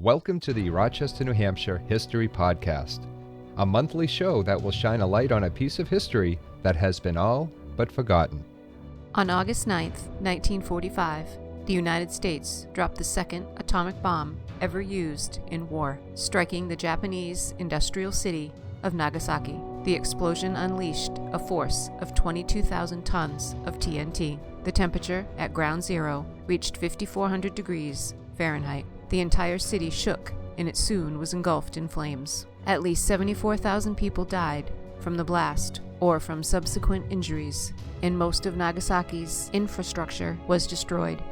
Welcome to the Rochester, New Hampshire History Podcast, a monthly show that will shine a light on a piece of history that has been all but forgotten. On August 9, 1945, the United States dropped the second atomic bomb ever used in war, striking the Japanese industrial city of Nagasaki. The explosion unleashed a force of 22,000 tons of TNT. The temperature at ground zero reached 5,400 degrees Fahrenheit. The entire city shook, and it soon was engulfed in flames. At least 74,000 people died from the blast or from subsequent injuries, and most of Nagasaki's infrastructure was destroyed.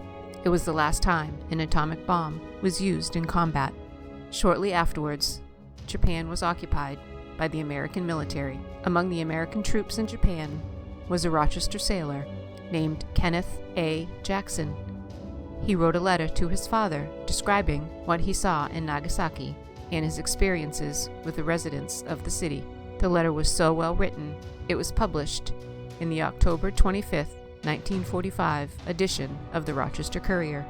It was the last time an atomic bomb was used in combat. Shortly afterwards, Japan was occupied by the American military. Among the American troops in Japan was a Rochester sailor named Kenneth Jackson. He wrote a letter to his father describing what he saw in Nagasaki and his experiences with the residents of the city. The letter was so well written, it was published in the October 25, 1945 edition of the Rochester Courier.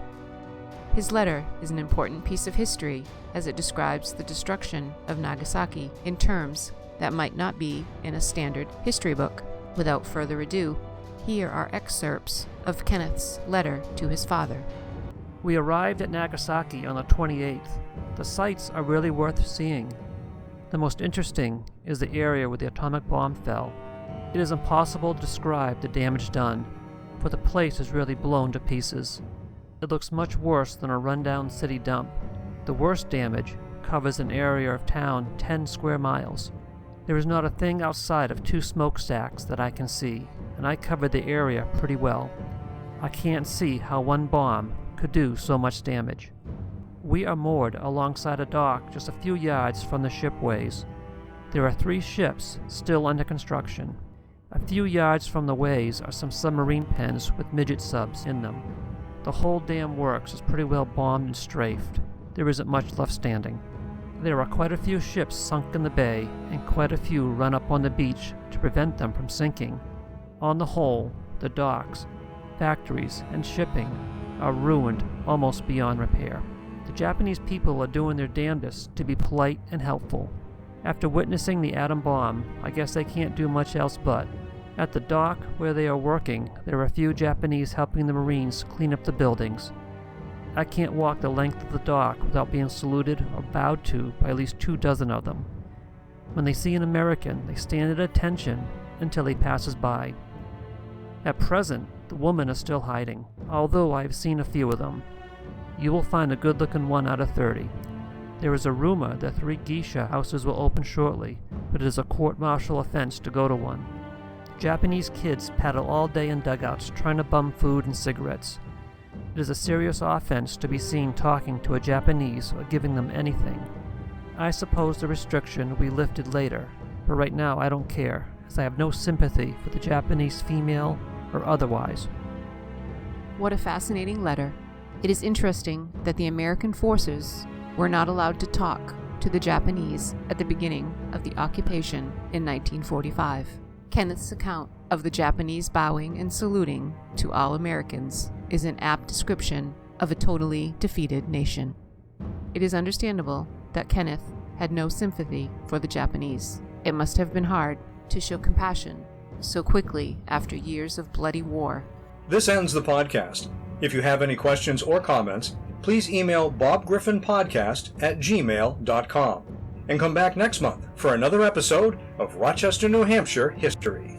His letter is an important piece of history as it describes the destruction of Nagasaki in terms that might not be in a standard history book. Without further ado, here are excerpts of Kenneth's letter to his father. We arrived at Nagasaki on the 28th. The sights are really worth seeing. The most interesting is the area where the atomic bomb fell. It is impossible to describe the damage done, for the place is really blown to pieces. It looks much worse than a rundown city dump. The worst damage covers an area of town 10 square miles. There is not a thing outside of 2 smokestacks that I can see, and I covered the area pretty well. I can't see how one bomb could do so much damage. We are moored alongside a dock just a few yards from the shipways. There are 3 ships still under construction. A few yards from the ways are some submarine pens with midget subs in them. The whole damn works is pretty well bombed and strafed. There isn't much left standing. There are quite a few ships sunk in the bay and quite a few run up on the beach to prevent them from sinking. On the whole, the docks, factories, and shipping are ruined almost beyond repair. The Japanese people are doing their damnedest to be polite and helpful. After witnessing the atom bomb, I guess they can't do much else but. At the dock where they are working, there are a few Japanese helping the Marines clean up the buildings. I can't walk the length of the dock without being saluted or bowed to by at least 24 of them. When they see an American, they stand at attention until he passes by. At present, the women are still hiding, although I have seen a few of them. You will find a good-looking one out of 30. There is a rumor that 3 geisha houses will open shortly, but it is a court-martial offense to go to one. Japanese kids paddle all day in dugouts trying to bum food and cigarettes. It is a serious offense to be seen talking to a Japanese or giving them anything. I suppose the restriction will be lifted later, but right now I don't care, as I have no sympathy for the Japanese female or otherwise. What a fascinating letter. It is interesting that the American forces were not allowed to talk to the Japanese at the beginning of the occupation in 1945. Kenneth's account of the Japanese bowing and saluting to all Americans is an apt description of a totally defeated nation. It is understandable that Kenneth had no sympathy for the Japanese. It must have been hard to show compassion so quickly after years of bloody war. This ends the podcast. If you have any questions or comments, please email bobgriffinpodcast@gmail.com and come back next month for another episode of Rochester, New Hampshire History.